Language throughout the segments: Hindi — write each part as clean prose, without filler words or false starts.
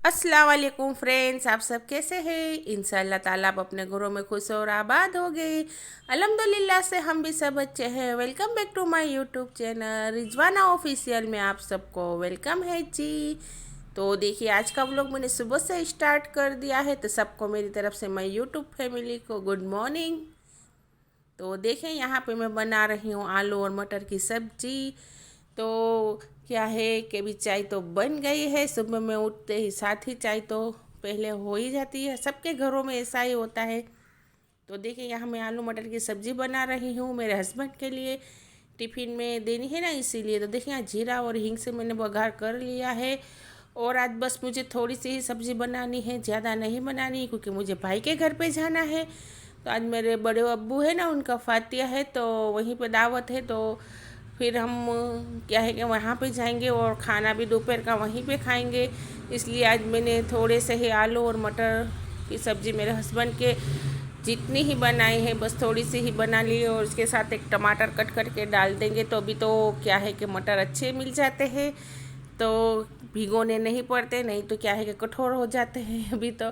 अस्सलाम वालेकुम फ्रेंड्स, आप सब कैसे हैं? इंशाल्लाह ताला आप अपने घरों में खुश और आबाद हो गए। अल्हम्दुलिल्लाह से हम भी सब अच्छे हैं। Welcome back to my YouTube channel Rizwana official में आप सबको वेलकम है जी। तो देखिए, आज का व्लॉग मैंने सुबह से स्टार्ट कर दिया है, तो सबको मेरी तरफ से मैं यूट्यूब फैमिली को गुड मॉर्निंग। तो देखें, यहाँ पे मैं बना रही हूँ आलू और मटर की सब्जी। तो क्या है कि अभी चाय तो बन गई है। सुबह में उठते ही साथ ही चाय तो पहले हो ही जाती है, सबके घरों में ऐसा ही होता है। तो देखिए, यहाँ मैं आलू मटर की सब्ज़ी बना रही हूँ मेरे हस्बैंड के लिए, टिफ़िन में देनी है ना, इसीलिए। तो देखिए, यहाँ जीरा और हींग से मैंने बघार कर लिया है। और आज बस मुझे थोड़ी सी ही सब्ज़ी बनानी है, ज़्यादा नहीं बनानी, क्योंकि मुझे भाई के घर पे जाना है। तो आज मेरे बड़े अब्बू है ना, उनका फातिया है, तो वहीं पे दावत है। तो फिर हम क्या है कि वहाँ पे जाएंगे और खाना भी दोपहर का वहीं पे खाएंगे। इसलिए आज मैंने थोड़े से ही आलू और मटर की सब्ज़ी मेरे हस्बैंड के जितनी ही बनाई है, बस थोड़ी सी ही बना ली, और उसके साथ एक टमाटर कट करके डाल देंगे। तो अभी तो क्या है कि मटर अच्छे मिल जाते हैं, तो भिगोने नहीं पड़ते, नहीं तो क्या है कि कठोर हो जाते हैं। अभी तो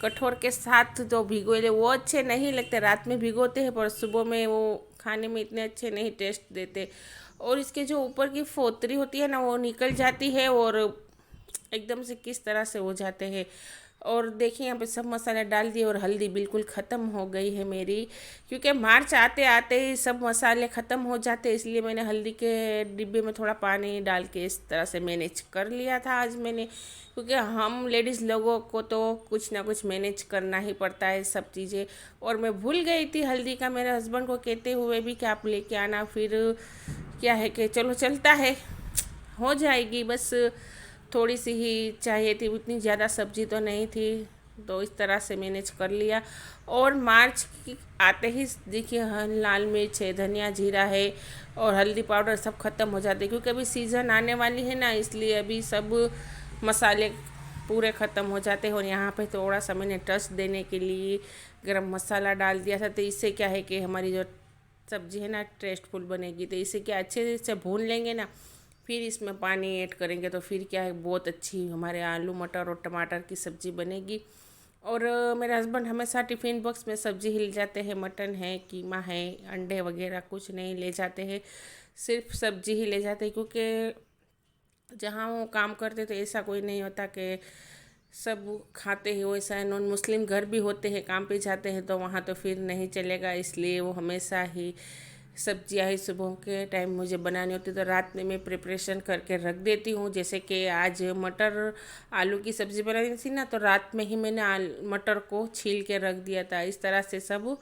कठोर के साथ जो भिगोले वो अच्छे नहीं लगते, रात में भिगोते हैं पर सुबह में वो खाने में इतने अच्छे नहीं टेस्ट देते। और इसके जो ऊपर की फोतरी होती है ना, वो निकल जाती है और एकदम से किस तरह से हो जाते हैं। और देखिए, यहाँ पे सब मसाले डाल दिए और हल्दी बिल्कुल ख़त्म हो गई है मेरी, क्योंकि मार्च आते आते ही सब मसाले ख़त्म हो जाते हैं। इसलिए मैंने हल्दी के डिब्बे में थोड़ा पानी डाल के इस तरह से मैनेज कर लिया था आज मैंने, क्योंकि हम लेडीज़ लोगों को तो कुछ ना कुछ मैनेज करना ही पड़ता है सब चीज़ें। और मैं भूल गई थी हल्दी का, मेरे हस्बैंड को कहते हुए भी कि आप लेके आना। फिर क्या है कि चलो चलता है, हो जाएगी। बस थोड़ी सी ही चाहिए थी, उतनी ज़्यादा सब्जी तो नहीं थी, तो इस तरह से मैनेज कर लिया। और मार्च की आते ही देखिए, लाल मिर्च है, धनिया जीरा है और हल्दी पाउडर सब ख़त्म हो जाते हैं, क्योंकि अभी सीज़न आने वाली है ना, इसलिए अभी सब मसाले पूरे ख़त्म हो जाते हैं। और यहाँ पे थोड़ा सा मैंने टच देने के लिए गरम मसाला डाल दिया था, तो इससे क्या है कि हमारी जो सब्जी है ना टेस्टफुल बनेगी। तो इसे क्या अच्छे से भून लेंगे ना, फिर इसमें पानी ऐड करेंगे, तो फिर क्या है बहुत अच्छी हमारे आलू मटर और टमाटर की सब्ज़ी बनेगी। और मेरे हस्बैंड हमेशा टिफ़िन बॉक्स में सब्ज़ी ही ले जाते हैं, मटन है, कीमा है, अंडे वगैरह कुछ नहीं ले जाते हैं, सिर्फ सब्ज़ी ही ले जाते हैं। क्योंकि जहाँ वो काम करते तो ऐसा कोई नहीं होता कि सब खाते ही, वैसा है। नॉन मुस्लिम घर भी होते हैं, काम पे जाते हैं, तो वहाँ तो फिर नहीं चलेगा, इसलिए वो हमेशा ही सब्जियाँ ही सुबह के टाइम मुझे बनानी होती, तो रात में मैं प्रिपरेशन करके रख देती हूँ। जैसे कि आज मटर आलू की सब्ज़ी बनानी थी ना, तो रात में ही मैंने मटर को छील के रख दिया था। इस तरह से सब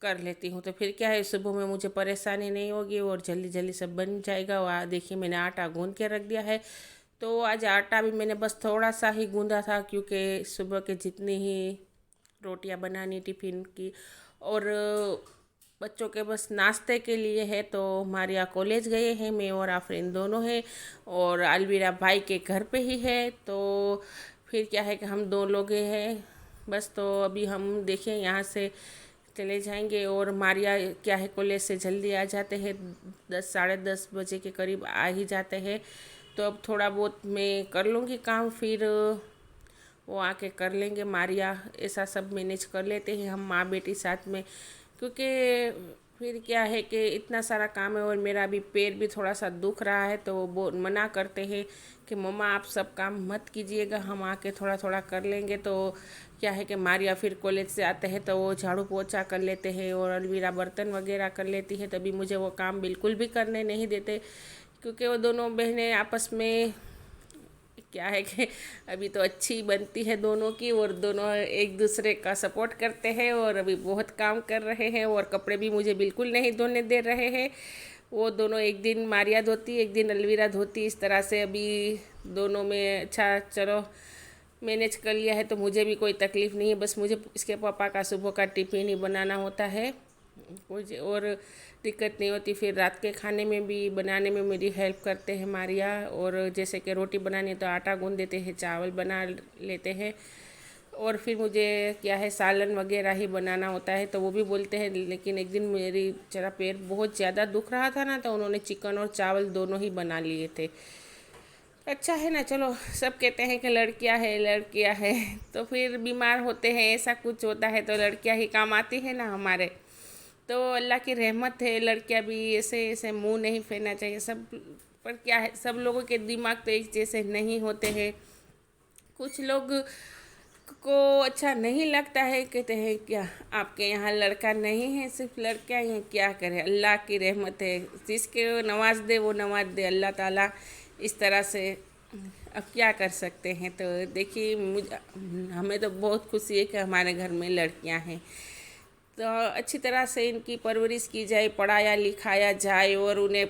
कर लेती हूँ, तो फिर क्या है सुबह में मुझे परेशानी नहीं होगी और जल्दी जल्दी सब बन जाएगा। वहाँ देखिए, मैंने आटा गूँध के रख दिया है। तो आज आटा भी मैंने बस थोड़ा सा ही गूँधा था, क्योंकि सुबह के जितनी ही रोटियां बनानी टिफ़िन की, और बच्चों के बस नाश्ते के लिए है। तो हमारे यहाँ कॉलेज गए हैं, मैं और आफरीन दोनों हैं, और अलविरा भाई के घर पे ही है। तो फिर क्या है कि हम दो लोग हैं बस। तो अभी हम देखें यहाँ से चले जाएंगे, और मारिया क्या है कॉलेज से जल्दी आ जाते हैं, 10 साढ़े 10 बजे के करीब आ ही जाते हैं। तो अब थोड़ा बहुत मैं कर लूँगी काम, फिर वो आके कर लेंगे। मारिया ऐसा सब मैनेज कर लेते हैं हम माँ बेटी साथ में, क्योंकि फिर क्या है कि इतना सारा काम है, और मेरा अभी पैर भी थोड़ा सा दुख रहा है, तो वो मना करते हैं कि मम्मा आप सब काम मत कीजिएगा, हम आके थोड़ा थोड़ा कर लेंगे। तो क्या है कि मारिया फिर कॉलेज से आते हैं तो वो झाड़ू पोछा कर लेते हैं, और अलवीरा बर्तन वगैरह कर लेती है, तभी मुझे वो काम बिल्कुल भी करने नहीं देते, क्योंकि वो दोनों बहनें आपस में क्या है कि अभी तो अच्छी बनती है दोनों की, और दोनों एक दूसरे का सपोर्ट करते हैं, और अभी बहुत काम कर रहे हैं, और कपड़े भी मुझे बिल्कुल नहीं धोने दे रहे हैं। वो दोनों एक दिन मारिया धोती, एक दिन अलवीरा धोती, इस तरह से अभी दोनों में अच्छा चलो मैनेज कर लिया है। तो मुझे भी कोई तकलीफ़ नहीं है, बस मुझे इसके पापा का सुबह का टिफ़िन ही बनाना होता है, कुछ और दिक्कत नहीं होती। फिर रात के खाने में भी बनाने में मेरी हेल्प करते हैं मारिया, और जैसे कि रोटी बनानी है तो आटा गूँध देते हैं, चावल बना लेते हैं, और फिर मुझे क्या है सालन वगैरह ही बनाना होता है, तो वो भी बोलते हैं। लेकिन एक दिन मेरी जरा पैर बहुत ज़्यादा दुख रहा था ना, तो उन्होंने चिकन और चावल दोनों ही बना लिए थे। अच्छा है ना। चलो, सब कहते हैं कि लड़कियां है तो फिर बीमार होते हैं, ऐसा कुछ होता है तो लड़कियां ही काम आती है ना हमारे। तो अल्लाह की रहमत है, लड़कियां भी ऐसे ऐसे मुंह नहीं फेरना चाहिए सब। पर क्या है, सब लोगों के दिमाग तो एक जैसे नहीं होते हैं। कुछ लोग को अच्छा नहीं लगता है, कहते हैं क्या आपके यहाँ लड़का नहीं है, सिर्फ लड़कियाँ ही हैं, क्या करें, अल्लाह की रहमत है। जिसके नवाज दे वो नवाज दे अल्लाह ताला, इस तरह से। अब क्या कर सकते हैं। तो देखिए, मुझे हमें तो बहुत खुशी है कि हमारे घर में लड़कियां हैं। तो अच्छी तरह से इनकी परवरिश की जाए, पढ़ाया लिखाया जाए और उन्हें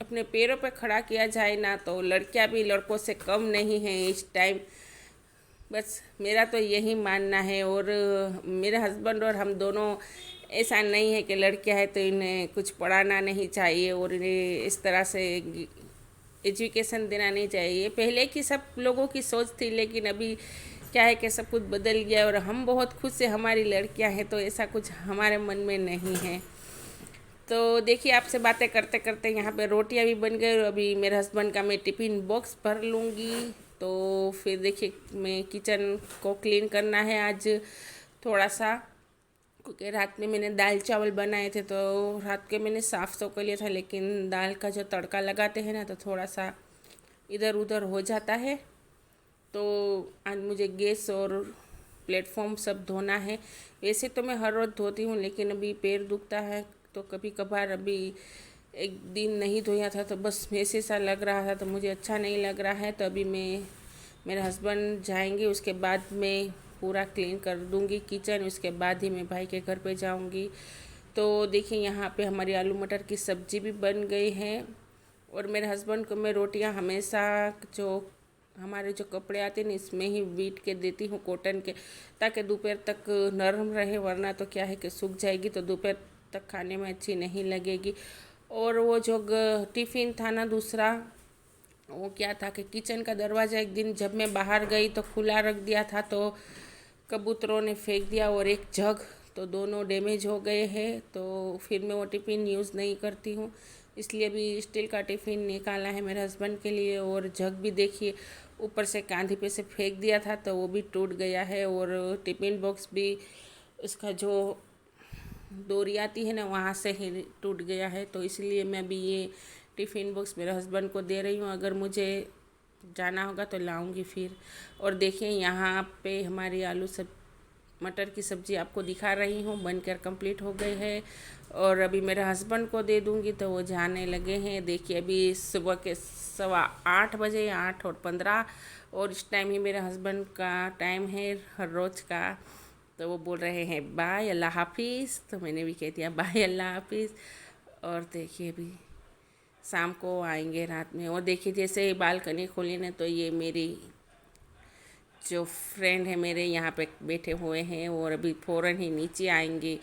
अपने पैरों पर खड़ा किया जाए ना, तो लड़कियां भी लड़कों से कम नहीं हैं इस टाइम। बस मेरा तो यही मानना है। और मेरे हस्बैंड और हम दोनों, ऐसा नहीं है कि लड़कियां हैं तो इन्हें कुछ पढ़ाना नहीं चाहिए और इन्हें इस तरह से एजुकेशन देना नहीं चाहिए। पहले की सब लोगों की सोच थी, लेकिन अभी क्या है कि सब कुछ बदल गया और हम बहुत खुश हैं हमारी लड़कियां हैं, तो ऐसा कुछ हमारे मन में नहीं है। तो देखिए, आपसे बातें करते करते यहाँ पे रोटियाँ भी बन गई और अभी मेरे हस्बैंड का मैं टिफ़िन बॉक्स भर लूँगी। तो फिर देखिए, मैं किचन को क्लीन करना है आज थोड़ा सा, क्योंकि रात में मैंने दाल चावल बनाए थे तो रात के मैंने साफ़ तो कर लिया था, लेकिन दाल का जो तड़का लगाते हैं ना तो थोड़ा सा इधर उधर हो जाता है। तो आज मुझे गैस और प्लेटफॉर्म सब धोना है। वैसे तो मैं हर रोज़ धोती हूँ, लेकिन अभी पैर दुखता है तो कभी कभार, अभी एक दिन नहीं धोया था तो बस वैसे सा लग रहा था, तो मुझे अच्छा नहीं लग रहा है। तो अभी मेरे हस्बैंड जाएंगे, उसके बाद मैं पूरा क्लीन कर दूंगी किचन, उसके बाद ही मैं भाई के घर पे जाऊंगी। तो देखिए, यहाँ पे हमारी आलू मटर की सब्ज़ी भी बन गई है। और मेरे हस्बैंड को मैं रोटियां हमेशा, जो हमारे जो कपड़े आते हैं ना, इसमें ही बीट के देती हूँ कॉटन के, ताकि दोपहर तक नरम रहे, वरना तो क्या है कि सूख जाएगी तो दोपहर तक खाने में अच्छी नहीं लगेगी। और वो जो टिफ़िन था ना दूसरा, वो क्या था कि किचन का दरवाज़ा एक दिन जब मैं बाहर गई तो खुला रख दिया था, तो कबूतरों ने फेंक दिया और एक जग, तो दोनों डैमेज हो गए हैं। तो फिर मैं वो टिफ़िन यूज़ नहीं करती हूँ, इसलिए अभी स्टील का टिफ़िन निकाला है मेरे हस्बैंड के लिए। और जग भी देखिए, ऊपर से कांधी पे से फेंक दिया था तो वो भी टूट गया है। और टिफ़िन बॉक्स भी, उसका जो डोरी आती है ना वहाँ से ही टूट गया है। तो इसलिए मैं अभी ये टिफ़िन बॉक्स मेरे हस्बैंड को दे रही हूँ, अगर मुझे जाना होगा तो लाऊंगी फिर। और देखिए, यहाँ पे हमारी आलू सब मटर की सब्ज़ी आपको दिखा रही हूँ, बनकर कंप्लीट हो गई है। और अभी मेरे हस्बैंड को दे दूँगी तो वो जाने लगे हैं। देखिए, अभी सुबह के 8:15 या 8:15, और इस टाइम ही मेरे हस्बैंड का टाइम है हर रोज़ का। तो वो बोल रहे हैं बाय अल्लाह हाफिज़, तो मैंने भी कह दिया बाय अल्लाह हाफिज़। और देखिए, अभी शाम को आएंगे रात में। और देखिए, जैसे ही बालकनी खोली ना, तो ये मेरी जो फ्रेंड है मेरे यहाँ पे बैठे हुए हैं और अभी फ़ौरन ही नीचे आएंगे।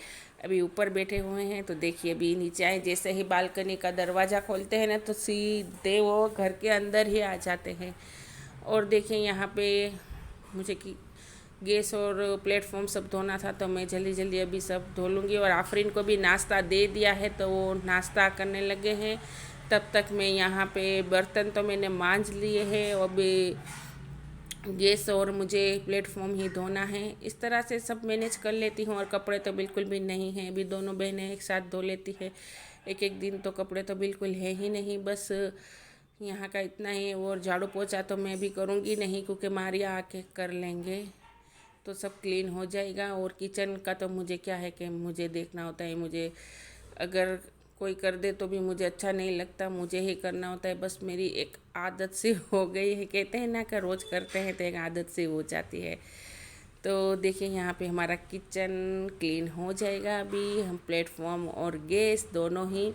अभी ऊपर बैठे हुए हैं, तो देखिए अभी नीचे आए, जैसे ही बालकनी का दरवाज़ा खोलते हैं ना तो सीधे वो घर के अंदर ही आ जाते हैं। और देखिए, यहाँ पे मुझे कि गैस और प्लेटफॉर्म सब धोना था, तो मैं जल्दी जल्दी अभी सब धो लूँगी। और आफरीन को भी नाश्ता दे दिया है, तो वो नाश्ता करने लगे हैं। तब तक मैं यहाँ पे बर्तन तो मैंने मांज लिए हैं, और अभी गैस और मुझे प्लेटफॉर्म ही धोना है। इस तरह से सब मैनेज कर लेती हूँ। और कपड़े तो बिल्कुल भी नहीं हैं, अभी दोनों बहनें एक साथ धो लेती है। एक एक दिन तो कपड़े तो बिल्कुल है ही नहीं। बस यहाँ का इतना ही। और झाड़ू पोछा तो मैं भी करूँगी नहीं, क्योंकि मारिया आके कर लेंगे तो सब क्लीन हो जाएगा। और किचन का तो मुझे क्या है कि मुझे देखना होता है, मुझे अगर कोई कर दे तो भी मुझे अच्छा नहीं लगता, मुझे ही करना होता है। बस मेरी एक आदत सी हो गई है, कहते हैं ना कि रोज़ करते हैं तो एक आदत सी हो जाती है। तो देखिए, यहाँ पे हमारा किचन क्लीन हो जाएगा अभी। हम प्लेटफॉर्म और गैस दोनों ही,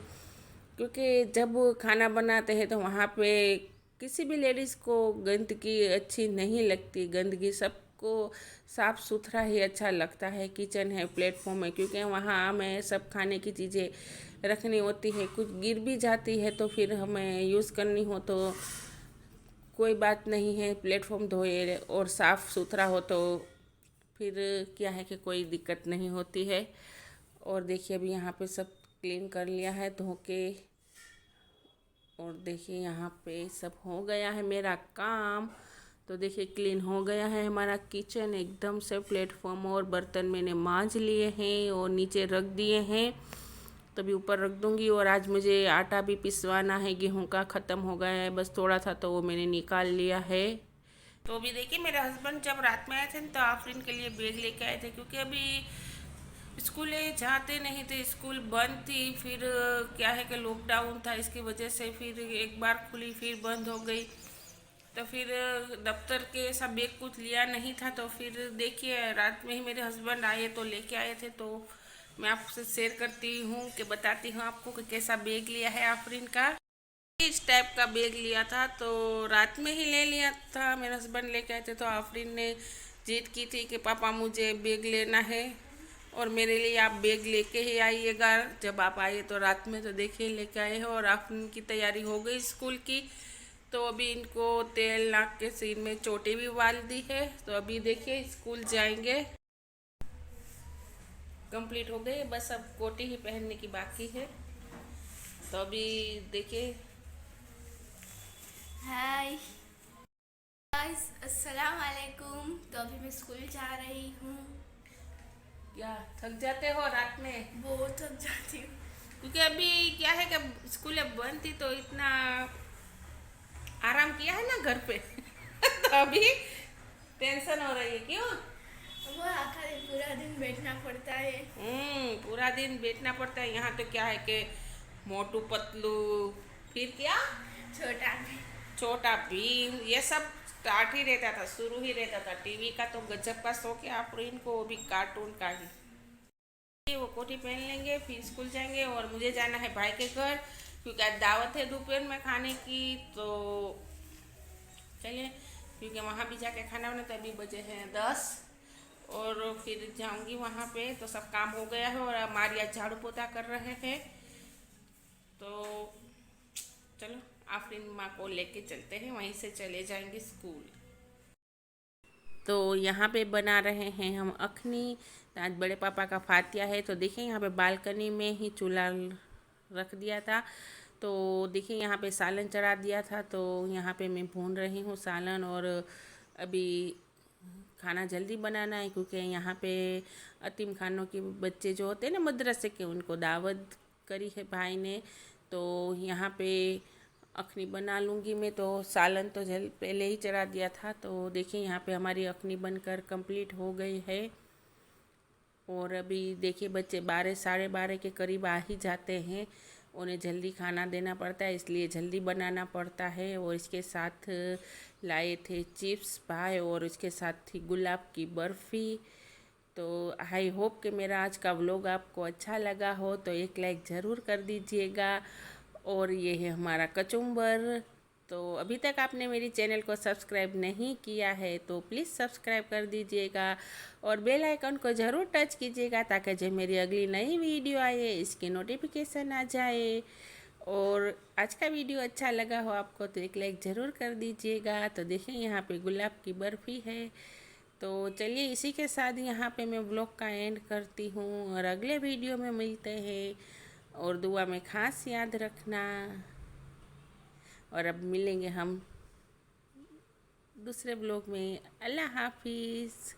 क्योंकि जब खाना बनाते हैं तो वहाँ पे किसी भी लेडीज़ को गंदगी अच्छी नहीं लगती। गंदगी सबको साफ़ सुथरा ही अच्छा लगता है। किचन है, प्लेटफॉर्म है, क्योंकि वहाँ हमें सब खाने की चीज़ें रखनी होती है। कुछ गिर भी जाती है तो फिर हमें यूज़ करनी हो तो कोई बात नहीं है, प्लेटफॉर्म धोए और साफ़ सुथरा हो तो फिर क्या है कि कोई दिक्कत नहीं होती है। और देखिए, अभी यहाँ पे सब क्लीन कर लिया है धो के। और देखिए यहाँ पे सब हो गया है मेरा काम। तो देखिए क्लीन हो गया है हमारा किचन एकदम से। प्लेटफॉर्म और बर्तन मैंने मांज लिए हैं और नीचे रख दिए हैं, तभी ऊपर रख दूँगी। और आज मुझे आटा भी पिसवाना है, गेहूं का ख़त्म हो गया है, बस थोड़ा था तो वो मैंने निकाल लिया है। तो अभी देखिए मेरे हस्बैंड जब रात में आए थे तो आफरीन के लिए बैग लेके आए थे, क्योंकि अभी स्कूल जाते नहीं थे, स्कूल बंद थी। फिर क्या है कि लॉकडाउन था, इसकी वजह से फिर एक बार खुली फिर बंद हो गई। तो फिर दफ्तर के सब बैग कुछ लिया नहीं था, तो फिर देखिए रात में ही मेरे हस्बैंड आए तो लेके आए थे। तो मैं आपसे शेयर करती हूँ कि बताती हूँ आपको कि कैसा बैग लिया है आफरीन का। इस टाइप का बैग लिया था, तो रात में ही ले लिया था, मेरे हस्बैंड लेके आए थे। तो आफरीन ने जिद की थी कि पापा मुझे बैग लेना है और मेरे लिए आप बैग लेके ही आइएगा। जब आप आए तो रात में तो देखिए लेके आए हो। और आफरीन की तैयारी हो गई स्कूल की, तो अभी इनको तेल नाक के सीन में चोटी भी बाल दी है। तो अभी देखिए स्कूल जाएंगे, कंप्लीट हो गए, बस अब कोटी ही पहनने की बाकी है। तो अभी देखिए। हाय गाइस, अस्सलाम वालेकुम। तो अभी मैं स्कूल जा रही हूँ। क्या थक जाते हो रात में? बहुत थक जाती हूँ। क्योंकि अभी क्या है कि स्कूल बंद थी तो इतना आराम किया है ना घर पे तो अभी टेंशन हो रही है क्यों? वो आखा दिन पूरा दिन बैठना पड़ता है। पूरा दिन बैठना पड़ता है। यहाँ तो क्या है कि मोटू पतलू, फिर क्या, छोटा भी। छोटा भीम, ये सब स्टार्ट ही रहता था, शुरू ही रहता था। टीवी का तो गजब का शौक है आप इनको, वो भी कार्टून का ही। वो कोटी पहन लेंगे फिर स्कूल जाएंगे। और मुझे जाना है भाई के घर, क्योंकि आज दावत है दोपहर में खाने की। तो चलिए, क्योंकि वहाँ भी जाके खाना बना। तो अभी बजे हैं 10 और फिर जाऊंगी वहाँ पे। तो सब काम हो गया है और हमारी आज झाड़ू पोता कर रहे हैं। तो चलो आफरीन माँ को लेके चलते हैं, वहीं से चले जाएंगे स्कूल। तो यहाँ पे बना रहे हैं हम अखनी। आज बड़े पापा का फातिया है। तो देखिए यहाँ पे बालकनी में ही चूल्हा रख दिया था। तो देखिए यहाँ पे सालन चढ़ा दिया था। तो यहाँ पे मैं भून रही हूँ सालन। और अभी खाना जल्दी बनाना है, क्योंकि यहाँ पे अतीम खानों के बच्चे जो होते हैं ना मदरसे के, उनको दावत करी है भाई ने। तो यहाँ पे अखनी बना लूँगी मैं। तो सालन तो जल पहले ही चढ़ा दिया था। तो देखिए यहाँ पे हमारी अखनी बनकर कंप्लीट हो गई है। और अभी देखिए बच्चे 12 साढ़े 12 के करीब आ ही जाते हैं। उन्हें जल्दी खाना देना पड़ता है, इसलिए जल्दी बनाना पड़ता है। और इसके साथ लाए थे चिप्स पाए और इसके साथ थी गुलाब की बर्फ़ी। तो आई होप कि मेरा आज का व्लॉग आपको अच्छा लगा हो, तो एक लाइक ज़रूर कर दीजिएगा। और ये है हमारा कचुम्बर। तो अभी तक आपने मेरी चैनल को सब्सक्राइब नहीं किया है तो प्लीज़ सब्सक्राइब कर दीजिएगा और बेल आइकन को ज़रूर टच कीजिएगा, ताकि जब मेरी अगली नई वीडियो आए इसकी नोटिफिकेशन आ जाए। और आज का वीडियो अच्छा लगा हो आपको तो एक लाइक ज़रूर कर दीजिएगा। तो देखें यहाँ पे गुलाब की बर्फ़ी है। तो चलिए इसी के साथ यहाँ पे मैं ब्लॉग का एंड करती हूँ और अगले वीडियो में मिलते हैं। और दुआ में खास याद रखना। और अब मिलेंगे हम दूसरे ब्लॉग में। अल्लाह हाफिज़।